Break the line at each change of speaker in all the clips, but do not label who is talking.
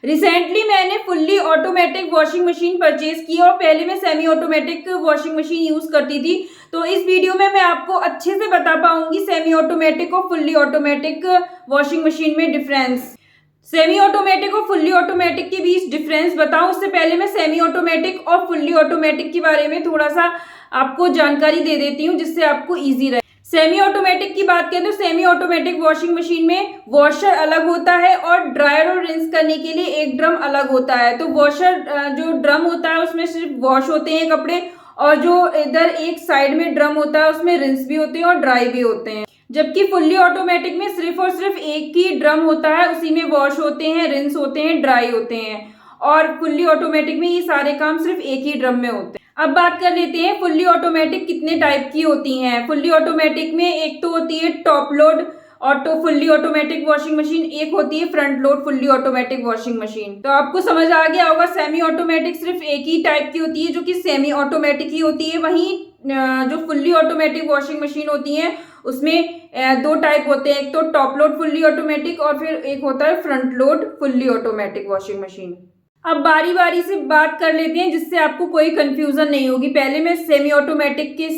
Recently मैंने fully automatic washing machine purchase की और पहले मैं semi automatic washing machine use करती थी। तो इस वीडियो में मैं आपको अच्छे से बता पाऊंगी सेमी ऑटोमेटिक और फुल्ली ऑटोमेटिक वॉशिंग मशीन में डिफरेंस। सेमी ऑटोमेटिक और फुल्ली ऑटोमेटिक के बीच डिफरेंस बताऊं उससे पहले मैं सेमी ऑटोमेटिक और फुल्ली ऑटोमेटिक के बारे में थोड़ा सा आपको जानकारी दे देती हूँ जिससे आपको ईजी रहे। सेमी ऑटोमेटिक की बात करें तो सेमी ऑटोमेटिक वॉशिंग मशीन में वॉशर अलग होता है और ड्रायर और रिंस करने के लिए एक ड्रम अलग होता है। तो वॉशर जो ड्रम होता है उसमें सिर्फ वॉश होते हैं कपड़े, और जो इधर एक साइड में ड्रम होता है उसमें रिंस भी होते हैं और ड्राई भी होते हैं। जबकि फुल्ली ऑटोमेटिक में सिर्फ और सिर्फ एक ही ड्रम होता है, उसी में वॉश होते हैं, रिंस होते हैं, ड्राई होते हैं। और फुल्ली ऑटोमेटिक में ये सारे काम सिर्फ एक ही ड्रम में होते हैं। अब बात कर लेते हैं फुल्ली ऑटोमेटिक कितने टाइप की होती हैं। फुल्ली ऑटोमेटिक में एक तो होती है top load auto fully automatic washing machine, एक होती है front load fully automatic washing machine. तो आपको समझ आ गया होगा सेमी ऑटोमेटिक सिर्फ एक ही टाइप की होती है जो कि सेमी ऑटोमेटिक ही होती है। वहीं जो फुल्ली ऑटोमेटिक वॉशिंग मशीन होती है उसमें दो टाइप होते हैं, एक तो टॉप लोड फुल्ली ऑटोमेटिक और फिर एक होता है front load fully automatic washing machine. अब बारी बारी से बात कर लेते हैं जिससे आपको कोई कंफ्यूजन नहीं होगी। पहले मैं सेमी ऑटोमेटिक के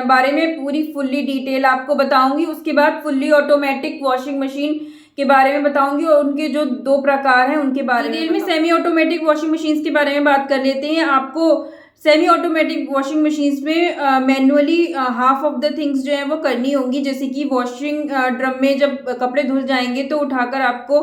बारे में पूरी फुल्ली डिटेल आपको बताऊंगी, उसके बाद फुल्ली ऑटोमेटिक वॉशिंग मशीन के बारे में बताऊंगी और उनके जो दो प्रकार हैं उनके बारे में। डिटेल में सेमी ऑटोमेटिक वॉशिंग मशीन के बारे में बात कर लेते हैं। आपको सेमी ऑटोमेटिक वॉशिंग मशीन्स में manually half of the things जो है वो करनी होंगी, जैसे कि वॉशिंग ड्रम में जब कपड़े धुल जाएंगे तो उठाकर आपको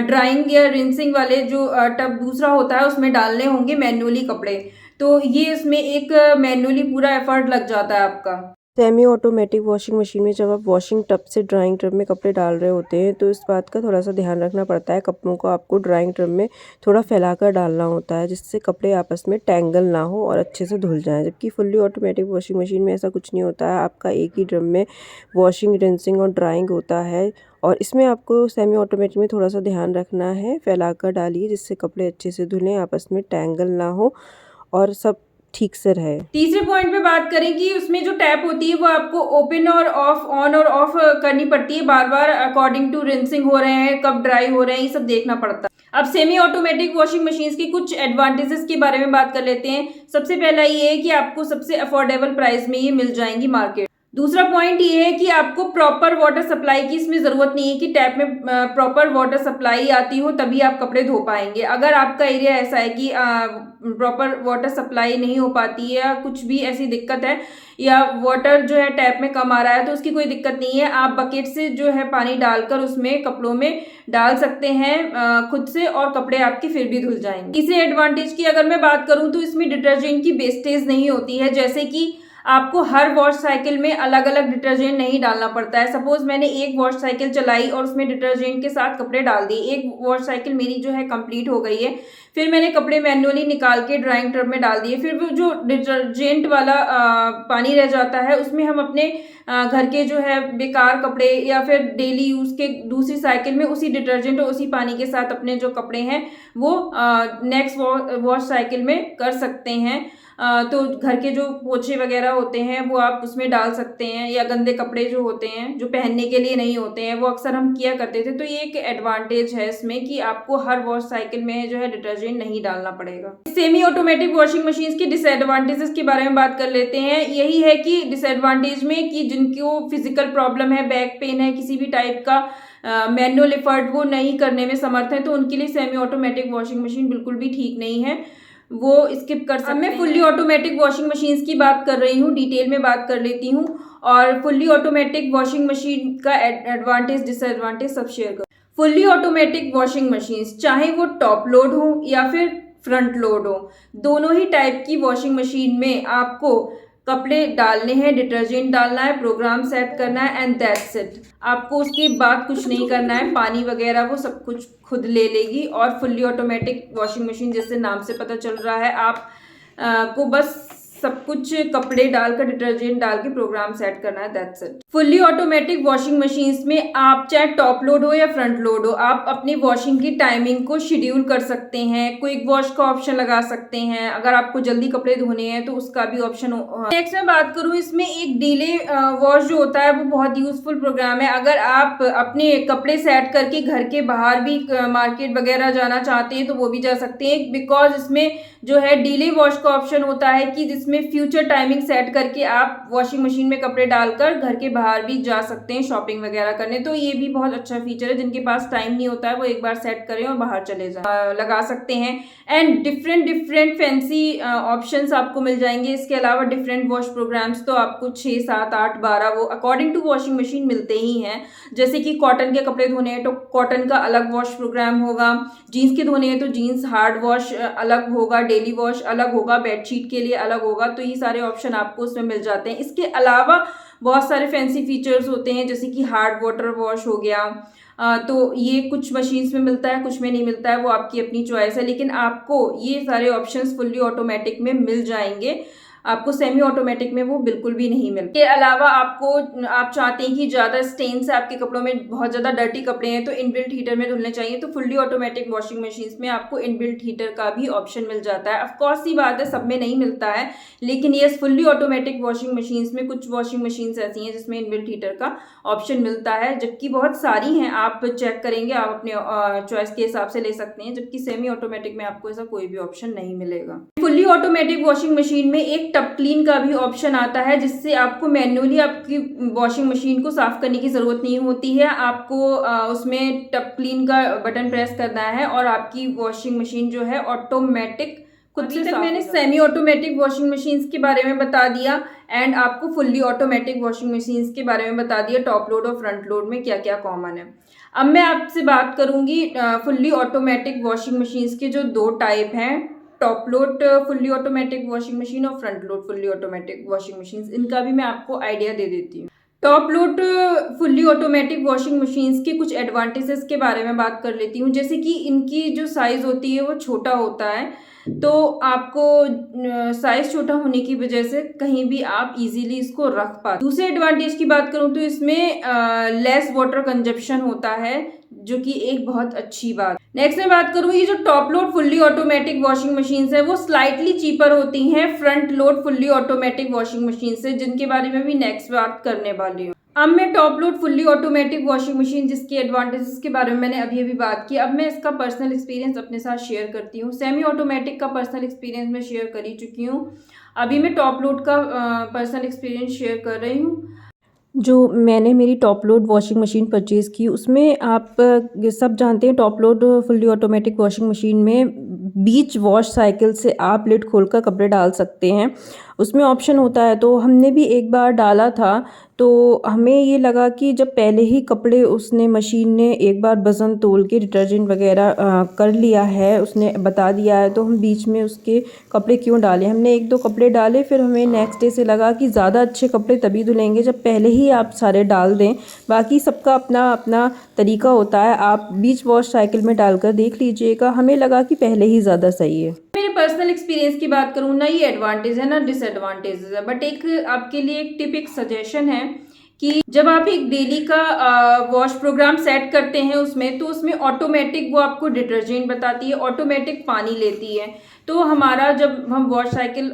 ड्राइंग या रिंसिंग वाले जो टब दूसरा होता है उसमें डालने होंगे मैनुअली कपड़े। तो ये इसमें एक मैनुअली पूरा एफर्ट लग जाता है आपका।
सेमी ऑटोमेटिक वॉशिंग मशीन में जब आप वॉशिंग टब से ड्राइंग ड्रम में कपड़े डाल रहे होते हैं तो इस बात का थोड़ा सा ध्यान रखना पड़ता है। कपड़ों को आपको ड्राइंग ड्रम में थोड़ा फैलाकर डालना होता है जिससे कपड़े आपस में टैंगल ना हो और अच्छे से धुल जाएं। जबकि फुल्ली ऑटोमेटिक वॉशिंग मशीन में ऐसा कुछ नहीं होता है। आपका एक ही ड्रम में वॉशिंग, रिंसिंग और ड्राइंग होता है और इसमें आपको सेमी ऑटोमेटिक में थोड़ा सा ध्यान रखना है। फैलाकर डालिए जिससे कपड़े अच्छे से धुलें, आपस में टैंगल ना हो और सब ठीक से रहे।
तीसरे पॉइंट पे बात करें कि उसमें जो टैप होती है वो आपको ओपन और ऑफ, ऑन और ऑफ करनी पड़ती है बार बार अकॉर्डिंग टू रिंसिंग हो रहे हैं, कब ड्राई हो रहे हैं, ये सब देखना पड़ता है। अब सेमी ऑटोमेटिक वॉशिंग मशीन्स की कुछ एडवांटेजेस के बारे में बात कर लेते हैं। सबसे पहला ये है कि आपको सबसे अफोर्डेबल प्राइस में ये मिल जाएंगी मार्केट। दूसरा पॉइंट ये है कि आपको प्रॉपर वाटर सप्लाई की इसमें जरूरत नहीं है कि टैप में प्रॉपर वाटर सप्लाई आती हो तभी आप कपड़े धो पाएंगे। अगर आपका एरिया ऐसा है कि प्रॉपर वाटर सप्लाई नहीं हो पाती है या कुछ भी ऐसी दिक्कत है या वाटर जो है टैप में कम आ रहा है तो उसकी कोई दिक्कत नहीं है। आप बकेट से जो है पानी डालकर उसमें कपड़ों में डाल सकते हैं खुद से और कपड़े आपके फिर भी धुल जाएंगे। इसी एडवांटेज की अगर मैं बात करूं तो इसमें डिटर्जेंट की वेस्टेज नहीं होती है, जैसे कि आपको हर वॉश साइकिल में अलग अलग डिटर्जेंट नहीं डालना पड़ता है। सपोज मैंने एक वॉश साइकिल चलाई और उसमें डिटर्जेंट के साथ कपड़े डाल दिए, एक वॉश साइकिल मेरी जो है कंप्लीट हो गई है, फिर मैंने कपड़े मैन्युअली निकाल के ड्राइंग टब में डाल दिए, फिर वो जो डिटर्जेंट वाला पानी रह जाता है उसमें हम अपने घर के जो है बेकार कपड़े या फिर डेली यूज के दूसरी साइकिल में उसी डिटर्जेंट और उसी पानी के साथ अपने जो कपड़े हैं वो नेक्स्ट वॉश साइकिल में कर सकते हैं। तो घर के जो पोछे वगैरह होते हैं वो आप उसमें डाल सकते हैं, या गंदे कपड़े जो होते हैं जो पहनने के लिए नहीं होते हैं वो अक्सर हम किया करते थे। तो ये एक एडवांटेज है इसमें कि आपको हर वॉश साइकिल में जो है डिटर्जेंट नहीं डालना पड़ेगा। सेमी ऑटोमेटिक वॉशिंग मशीन की डिसएडवांटेजेस के बारे में बात कर लेते हैं। यही है कि डिसएडवांटेज में कि जिनको फिजिकल प्रॉब्लम है, बैक पेन है, किसी भी टाइप का मैनुअल एफर्ट वो नहीं करने में समर्थ है तो उनके लिए सेमी ऑटोमेटिक वॉशिंग मशीन बिल्कुल भी ठीक नहीं है, वो स्किप कर सकते हैं। मैं फुल्ली ऑटोमेटिक वॉशिंग मशीन्स की बात कर रही हूँ, डिटेल में बात कर लेती हूँ और फुल्ली ऑटोमेटिक वॉशिंग मशीन का एडवांटेज डिसएडवांटेज सब शेयर कर। फुल्ली ऑटोमेटिक वॉशिंग मशीन्स चाहे वो टॉप लोड हो या फिर फ्रंट लोड हो, दोनों ही टाइप की वॉशिंग मशीन में आपको कपड़े डालने हैं, डिटर्जेंट डालना है, प्रोग्राम सेट करना है एंड दैट्स इट। आपको उसके बाद कुछ नहीं करना है, पानी वगैरह वो सब कुछ खुद ले लेगी। और फुल्ली ऑटोमेटिक वॉशिंग मशीन जैसे नाम से पता चल रहा है आप को बस सब कुछ कपड़े डालकर डिटर्जेंट डाल के प्रोग्राम सेट करना है, that's it. Fully automatic washing machines में आप चाहे टॉप लोड हो या फ्रंट लोड हो, आप अपनी वॉशिंग की टाइमिंग को शेड्यूल कर सकते हैं, क्विक वॉश का ऑप्शन लगा सकते हैं, अगर आपको जल्दी कपड़े धोने हैं तो उसका भी ऑप्शन। नेक्स्ट मैं बात करूं, इसमें एक डिले वॉश जो होता है वो बहुत यूजफुल प्रोग्राम है। अगर आप अपने कपड़े सेट करके घर के बाहर भी मार्केट वगैरह जाना चाहते हैं तो वो भी जा सकते हैं, बिकॉज इसमें जो है डिले वॉश का ऑप्शन होता है कि जिसमें फ्यूचर टाइमिंग सेट करके आप वॉशिंग मशीन में कपड़े डालकर घर के बाहर भी जा सकते हैं शॉपिंग वगैरह करने। तो ये भी बहुत अच्छा फीचर है, जिनके पास टाइम नहीं होता है वो एक बार सेट करें और बाहर चले जाए लगा सकते हैं। एंड डिफरेंट फैंसी ऑप्शंस आपको मिल जाएंगे। इसके अलावा डिफरेंट वॉश प्रोग्राम्स तो आपको 6, 7, 8, 12 वो अकॉर्डिंग टू वॉशिंग मशीन मिलते ही हैं। जैसे कि कॉटन के कपड़े धोने हैं तो कॉटन का अलग वॉश प्रोग्राम होगा, जीन्स के धोने हैं तो जीन्स हार्ड वॉश अलग होगा, डेली वॉश अलग होगा, बेडशीट के लिए अलग होगा। तो ये सारे ऑप्शन आपको उसमें मिल जाते हैं। इसके अलावा बहुत सारे फैंसी फीचर्स होते हैं, जैसे कि हार्ड वाटर वॉश हो गया। तो ये कुछ मशीन्स में मिलता है, कुछ में नहीं मिलता है, वो आपकी अपनी चॉइस है, लेकिन आपको ये सारे ऑप्शंस फुल्ली ऑटोमेटिक में मिल जाएंगे। आपको सेमी ऑटोमेटिक में वो बिल्कुल भी नहीं मिलते। के अलावा आप चाहते हैं कि ज़्यादा स्टेन्स है आपके कपड़ों में, बहुत ज़्यादा डर्टी कपड़े हैं तो इनबिल्ट हीटर में धुलने चाहिए, तो फुल्ली ऑटोमेटिक वॉशिंग मशीन्स में आपको इनबिल्ट हीटर का भी ऑप्शन मिल जाता है। ऑफकोर्स ही बात है, सब में नहीं मिलता है, लेकिन ये फुल्ली ऑटोमेटिक वॉशिंग मशीन्स में कुछ वॉशिंग मशीन्स ऐसी हैं जिसमें इनबिल्ट हीटर का ऑप्शन मिलता है, जबकि बहुत सारी हैं। आप चेक करेंगे, आप अपने चॉइस के हिसाब से ले सकते हैं, जबकि सेमी ऑटोमेटिक में आपको ऐसा कोई भी ऑप्शन नहीं मिलेगा। फुल्ली ऑटोमेटिक वॉशिंग मशीन में एक टब क्लीन का भी ऑप्शन आता है, जिससे आपको मैन्युअली आपकी वॉशिंग मशीन को साफ करने की जरूरत नहीं होती है। आपको उसमें टब क्लीन का बटन प्रेस करना है और आपकी वॉशिंग मशीन जो है ऑटोमेटिक खुद से साफ। मैंने सेमी ऑटोमेटिक वॉशिंग मशीन्स के बारे में बता दिया एंड आपको फुल्ली ऑटोमेटिक वॉशिंग मशीन्स के बारे में बता दिया, टॉप लोड और फ्रंट लोड में क्या क्या कॉमन है। अब मैं आपसे बात करूंगी फुल्ली ऑटोमेटिक वॉशिंग मशीन्स के जो 2 टाइप हैं, top load fully automatic washing machine और front load fully automatic washing machine. इनका भी मैं आपको आइडिया दे देती हूँ। Top load fully automatic washing machines के कुछ एडवांटेजेस के बारे में बात कर लेती हूँ। जैसे कि इनकी जो साइज़ होती है वो छोटा होता है, तो आपको साइज छोटा होने की वजह से कहीं भी आप इजीली इसको रख पाते। दूसरे एडवांटेज की बात करूं तो इसमें लेस वाटर कंजप्शन होता है, जो कि एक बहुत अच्छी बात। नेक्स्ट मैं बात करूँ, ये जो top load fully automatic washing machines है वो स्लाइटली चीपर होती हैं front load fully automatic washing machine से, जिनके बारे में भी नेक्स्ट बात करने वाली हूँ। अब मैं top load fully automatic washing machine जिसकी एडवांटेजेस के बारे में मैंने अभी बात की, अब मैं इसका पर्सनल एक्सपीरियंस अपने साथ शेयर करती हूँ। सेमी ऑटोमेटिक का पर्सनल एक्सपीरियंस मैं शेयर कर ही चुकी हूँ, अभी मैं टॉप लोड का पर्सनल एक्सपीरियंस शेयर कर रही हूँ।
जो मैंने मेरी top load washing machine purchase की, उसमें आप सब जानते हैं top load fully automatic washing machine में बीच वॉश साइकिल से आप लिड खोलकर कपड़े डाल सकते हैं, उसमें ऑप्शन होता है। तो हमने भी एक बार डाला था, तो हमें ये लगा कि जब पहले ही कपड़े उसने मशीन ने एक बार वज़न तोल के डिटर्जेंट वगैरह कर लिया है, उसने बता दिया है, तो हम बीच में उसके कपड़े क्यों डालें। हमने 1-2 कपड़े डाले, फिर हमें नेक्स्ट डे से लगा कि ज़्यादा अच्छे कपड़े तभी धुलेंगे जब पहले ही आप सारे डाल दें। बाकी सबका अपना अपना तरीका होता है, आप बीच वॉश साइकिल में डालकर देख लीजिएगा। हमें लगा कि पहले ही ज़्यादा सही है।
मेरे पर्सनल एक्सपीरियंस की बात करूँ ना, ये एडवांटेज है ना डिसएडवांटेजेस है, बट एक आपके लिए एक टिप, एक सजेशन है कि जब आप एक डेली का वॉश प्रोग्राम सेट करते हैं उसमें, तो उसमें ऑटोमेटिक वो आपको डिटर्जेंट बताती है, ऑटोमेटिक पानी लेती है। तो हमारा जब हम वॉश साइकिल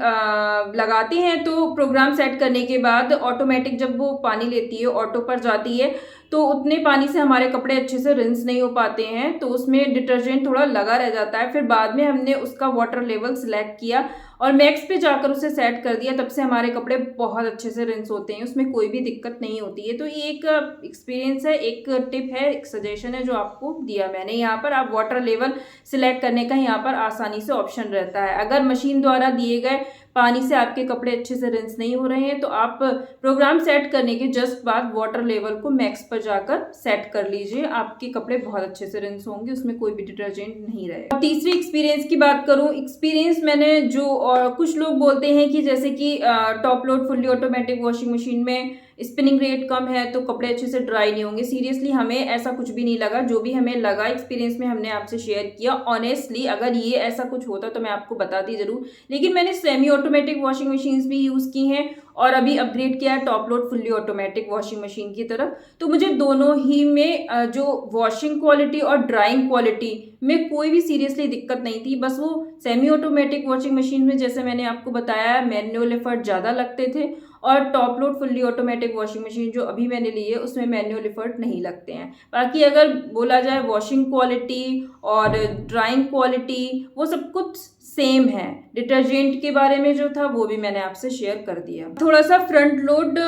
लगाते हैं तो प्रोग्राम सेट करने के बाद ऑटोमेटिक जब वो पानी लेती है, ऑटो पर जाती है, तो उतने पानी से हमारे कपड़े अच्छे से रिंस नहीं हो पाते हैं, तो उसमें डिटर्जेंट थोड़ा लगा रह जाता है। फिर बाद में हमने उसका वाटर लेवल सिलेक्ट किया और मैक्स पे जाकर उसे सेट कर दिया, तब से हमारे कपड़े बहुत अच्छे से रिंस होते हैं, उसमें कोई भी दिक्कत नहीं होती है। तो ये एक एक्सपीरियंस है, एक टिप है, एक सजेशन है जो आपको दिया मैंने। यहाँ पर आप वाटर लेवल सिलेक्ट करने का यहाँ पर आसानी से ऑप्शन रहता है। अगर मशीन द्वारा दिए गए पानी से आपके कपड़े अच्छे से रिंस नहीं हो रहे हैं, तो आप प्रोग्राम सेट करने के जस्ट बाद वाटर लेवल को मैक्स पर जाकर सेट कर लीजिए, आपके कपड़े बहुत अच्छे से रिंस होंगे, उसमें कोई भी डिटर्जेंट नहीं रहेगा। तीसरी एक्सपीरियंस की बात करूं, एक्सपीरियंस मैंने जो, और कुछ लोग बोलते हैं कि जैसे कि top load fully automatic washing machine में स्पिनिंग रेट कम है तो कपड़े अच्छे से ड्राई नहीं होंगे। सीरियसली हमें ऐसा कुछ भी नहीं लगा, जो भी हमें लगा एक्सपीरियंस में हमने आपसे शेयर किया। ऑनेस्टली अगर ये ऐसा कुछ होता तो मैं आपको बताती ज़रूर, लेकिन मैंने सेमी ऑटोमेटिक वॉशिंग मशीन्स भी यूज़ की हैं और अभी अपग्रेड किया है top load fully automatic washing machine की तरफ। तो मुझे दोनों ही में जो वॉशिंग क्वालिटी और ड्राइंग क्वालिटी में कोई भी सीरियसली दिक्कत नहीं थी। बस वो सेमी ऑटोमेटिक वॉशिंग मशीन में जैसे मैंने आपको बताया मैनुअल एफर्ट ज़्यादा लगते थे, और top load fully automatic washing machine जो अभी मैंने ली है उसमें मैनुअल एफर्ट नहीं लगते हैं। बाकी अगर बोला जाए वॉशिंग क्वालिटी और ड्राइंग क्वालिटी वो सब कुछ सेम है। डिटर्जेंट के बारे में जो था वो भी मैंने आपसे शेयर कर दिया। थोड़ा सा front load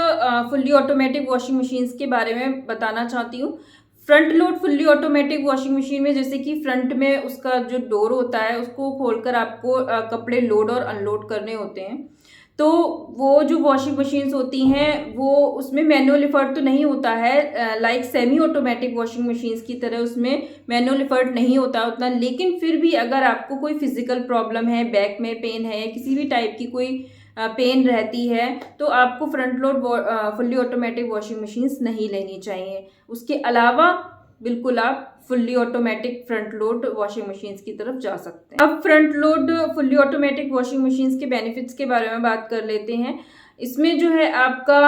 fully automatic washing machines के बारे में बताना चाहती हूँ। Front load fully automatic washing machine में जैसे कि फ्रंट में उसका जो डोर होता है उसको खोलकर आपको कपड़े लोड और अनलोड करने होते हैं। तो वो जो वॉशिंग मशीन्स होती हैं वो उसमें मैनुअल एफर्ट तो नहीं होता है, like semi automatic washing machines की तरह उसमें मैनुअल एफर्ट नहीं होता उतना। लेकिन फिर भी अगर आपको कोई फिजिकल प्रॉब्लम है, बैक में पेन है, किसी भी टाइप की कोई पेन रहती है, तो आपको front load fully automatic washing machines नहीं लेनी चाहिए। उसके अलावा बिल्कुल आप fully automatic front load washing machines की तरफ जा सकते हैं। अब front load fully automatic washing machines के बेनिफिट्स के बारे में बात कर लेते हैं। इसमें जो है आपका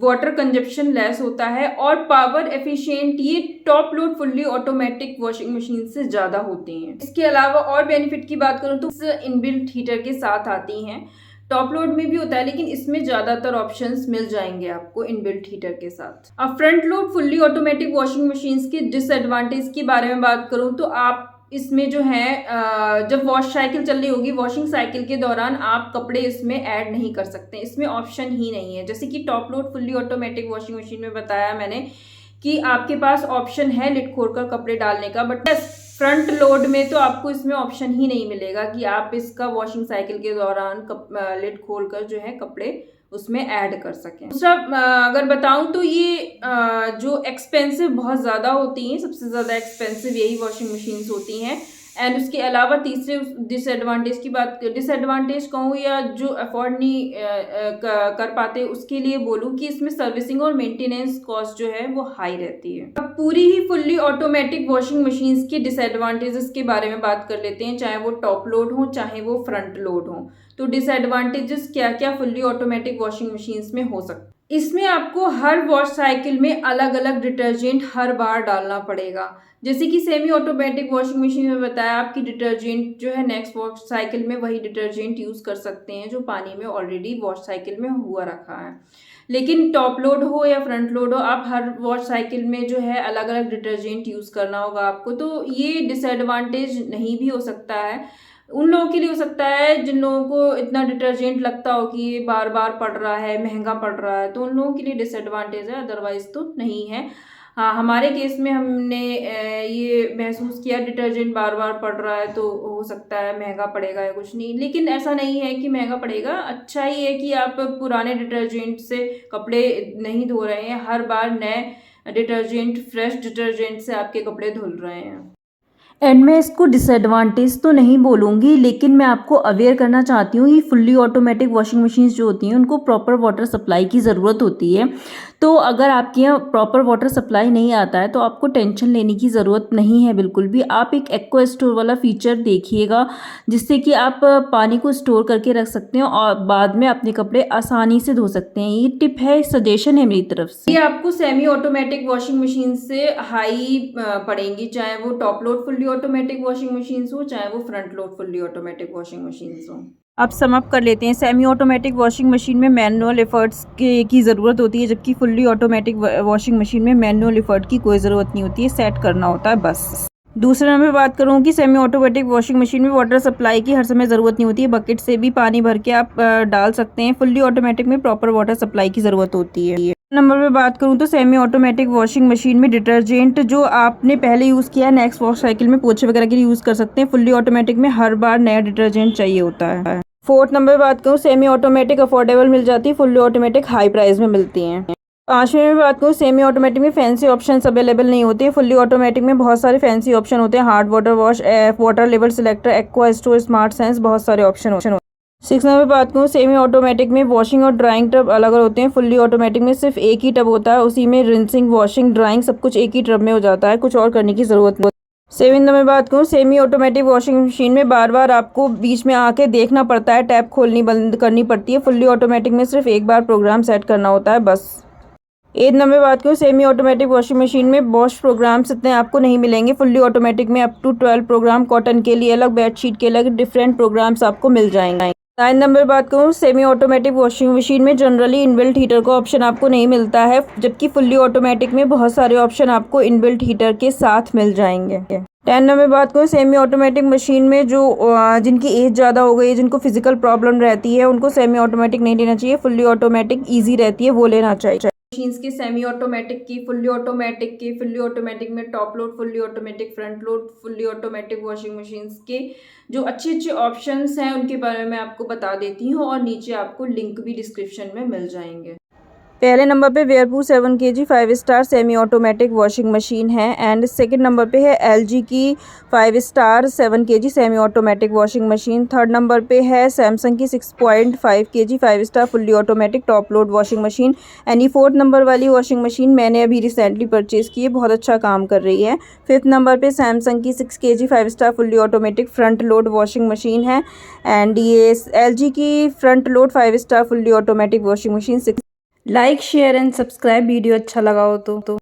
वाटर कंजप्शन लेस होता है और पावर एफिशिएंट ये top load fully automatic washing machine से ज़्यादा होती हैं। इसके अलावा और बेनिफिट की बात करूँ तो इनबिल्ट हीटर के साथ आती हैं। टॉप लोड में भी होता है लेकिन इसमें ज़्यादातर ऑप्शंस मिल जाएंगे आपको इनबिल्ट हीटर के साथ। अब front load fully automatic washing machines के डिसएडवांटेज के बारे में बात करूँ तो आप इसमें जो है जब वॉश साइकिल चल रही होगी, वॉशिंग साइकिल के दौरान आप कपड़े इसमें ऐड नहीं कर सकते, इसमें ऑप्शन ही नहीं है। जैसे कि top load fully automatic washing machine में बताया मैंने कि आपके पास ऑप्शन है लिड खोलकर कपड़े डालने का, बट फ्रंट लोड में तो आपको इसमें ऑप्शन ही नहीं मिलेगा कि आप इसका वॉशिंग साइकिल के दौरान लिड खोलकर जो है कपड़े उसमें ऐड कर सकें। दूसरा अगर बताऊं तो ये जो एक्सपेंसिव बहुत ज़्यादा होती हैं, सबसे ज़्यादा एक्सपेंसिव यही वॉशिंग मशीन्स होती हैं। एंड उसके अलावा तीसरे डिसएडवांटेज की बात, डिसएडवांटेज कहूँ या जो अफोर्ड नहीं कर पाते उसके लिए बोलूँ कि इसमें सर्विसिंग और मेंटेनेंस कॉस्ट जो है वो हाई रहती है। अब पूरी ही फुल्ली ऑटोमेटिक वॉशिंग मशीन्स के डिसएडवांटेजेस के बारे में बात कर लेते हैं, चाहे वो टॉप लोड हो चाहे वो फ्रंट लोड हो। तो डिसएडवांटेजेस क्या क्या फुल्ली ऑटोमेटिक वॉशिंग मशीन्स में हो सकते हैं। इसमें आपको हर वॉश साइकिल में अलग अलग डिटर्जेंट हर बार डालना पड़ेगा। जैसे कि सेमी ऑटोमेटिक वॉशिंग मशीन में बताया आपकी डिटर्जेंट जो है नेक्स्ट वॉश साइकिल में वही डिटर्जेंट यूज़ कर सकते हैं जो पानी में ऑलरेडी वॉश साइकिल में हुआ रखा है। लेकिन टॉप लोड हो या फ्रंट लोड हो, आप हर वॉश साइकिल में जो है अलग अलग डिटर्जेंट यूज़ करना होगा आपको। तो ये डिसएडवांटेज नहीं भी हो सकता है, उन लोगों के लिए हो सकता है जिन लोगों को इतना डिटर्जेंट लगता हो कि ये बार बार पड़ रहा है, महंगा पड़ रहा है, तो उन लोगों के लिए डिसएडवांटेज है, अदरवाइज तो नहीं है। हाँ, हमारे केस में हमने ये महसूस किया डिटर्जेंट बार बार पड़ रहा है तो हो सकता है महंगा पड़ेगा या कुछ नहीं, लेकिन ऐसा नहीं है कि महंगा पड़ेगा। अच्छा ही है कि आप पुराने डिटर्जेंट से कपड़े नहीं धो रहे हैं, हर बार नए डिटर्जेंट फ्रेश डिटर्जेंट से आपके कपड़े धुल रहे हैं।
एंड मैं इसको डिसएडवांटेज तो नहीं बोलूँगी, लेकिन मैं आपको अवेयर करना चाहती हूँ कि फुल्ली ऑटोमेटिक वॉशिंग मशीन्स जो होती हैं उनको प्रॉपर वाटर सप्लाई की ज़रूरत होती है। तो अगर आपके यहाँ प्रॉपर वाटर सप्लाई नहीं आता है तो आपको टेंशन लेने की ज़रूरत नहीं है बिल्कुल भी। आप एक एक्वा स्टोर वाला फीचर देखिएगा जिससे कि आप पानी को स्टोर करके रख सकते हैं और बाद में अपने कपड़े आसानी से धो सकते हैं। ये टिप है, सजेशन है मेरी तरफ से।
ये आपको सेमी ऑटोमेटिक वॉशिंग मशीन से हाई पड़ेंगी, चाहे वो top load fully automatic washing machines हो चाहे वो front load fully automatic washing machines हो।
अब सम अप कर लेते हैं। सेमी ऑटोमेटिक वॉशिंग मशीन में मैनुअल एफर्ट्स की ज़रूरत होती है, जबकि फुल्ली ऑटोमेटिक वॉशिंग मशीन में मैनुअल एफर्ट की कोई ज़रूरत नहीं होती है, सेट करना होता है बस। दूसरे नंबर बात करूँ कि सेमी ऑटोमेटिक वॉशिंग मशीन में वाटर सप्लाई की हर समय ज़रूरत नहीं होती है, बकेट से भी पानी भर के आप डाल सकते हैं। फुल्ली ऑटोमेटिक में प्रॉपर वाटर सप्लाई की ज़रूरत होती है। नंबर पे बात करूँ तो सेमी ऑटोमेटिक वॉशिंग मशीन में डिटर्जेंट जो आपने पहले यूज़ किया है नेक्स्ट वॉश साइकिल में पोछे वगैरह के लिए यूज़ कर सकते हैं। फुल्ली ऑटोमेटिक में हर बार नया डिटर्जेंट चाहिए होता है। फोर्थ नंबर पे बात करूँ सेमी ऑटोमेटिक अफोर्डेबल मिल जाती है, फुल्ली ऑटोमेटिक हाई प्राइस में मिलती हैं। पाँचवें में बात करूँ सेमी ऑटोमेटिक में फैंसी ऑप्शंस अवेलेबल नहीं होते हैं। फुल्ली ऑटोमेटिक में बहुत सारे फैंसी ऑप्शन होते हैं, hard water wash, water level selector, aqua store, smart sense, बहुत सारे ऑप्शन होते हैं। 6 नंबर बात करूँ, सेमी ऑटोमेटिक में वॉशिंग और ड्राइंग टब अलग अलग होते हैं। फुल्ली ऑटोमेटिक में सिर्फ एक ही टब होता है, उसी में रिंसिंग, वॉशिंग, ड्राइंग सब कुछ एक ही टब में हो जाता है, कुछ और करने की ज़रूरत नहीं। 7 नंबर बात करूँ, सेमी ऑटोमेटिक वॉशिंग मशीन में बार बार आपको बीच में आके देखना पड़ता है, टैप खोलनी बंद करनी पड़ती है। फुल्ली ऑटोमेटिक में सिर्फ एक बार प्रोग्राम सेट करना होता है बस। 8 नंबर बात करूँ, सेमी ऑटोमेटिक वॉशिंग मशीन में वॉश प्रोग्राम्स इतने आपको नहीं मिलेंगे। फुल्ली ऑटोमेटिक में अप टू 12 प्रोग्राम, कॉटन के लिए अलग, बेडशीट के अलग, डिफरेंट प्रोग्राम्स आपको मिल जाएंगे। 9 नंबर बात करूँ, सेमी ऑटोमेटिक वॉशिंग मशीन में जनरली इनबिल्ट हीटर का ऑप्शन आपको नहीं मिलता है, जबकि फुल्ली ऑटोमेटिक में बहुत सारे ऑप्शन आपको इनबिल्ट हीटर के साथ मिल जाएंगे। 10 नंबर बात करूँ, सेमी ऑटोमेटिक मशीन में जो जिनकी एज ज़्यादा हो गई है, जिनको फिजिकल प्रॉब्लम रहती है, उनको सेमी ऑटोमेटिक नहीं लेना चाहिए। फुल्ली ऑटोमेटिक ईजी रहती है, वो लेना चाहिए।
मशीन्स के सेमी ऑटोमेटिक की, फुल्ली ऑटोमेटिक में top load, fully automatic front load, fully automatic washing machines के जो अच्छे अच्छे ऑप्शंस हैं उनके बारे में आपको बता देती हूँ, और नीचे आपको लिंक भी डिस्क्रिप्शन में मिल जाएंगे।
पहले नंबर पे वेयरपूल 7 kg 5 star semi automatic washing machine है, एंड सेकंड नंबर पे है LG की 5 star 7 kg semi automatic washing machine. Third number पे है सैमसंग की 6.5 kg 5 star fully automatic top load washing machine. And ये 4th नंबर वाली वॉशिंग मशीन मैंने अभी रिसेंटली परचेज़ की है, बहुत अच्छा काम कर रही है। 5th नंबर पे सैमसंग की 6 kg 5 star fully automatic front load washing machine है, एंड ये LG की front load 5 star fully automatic washing machine. Like, share and subscribe, video अच्छा लगा हो तो।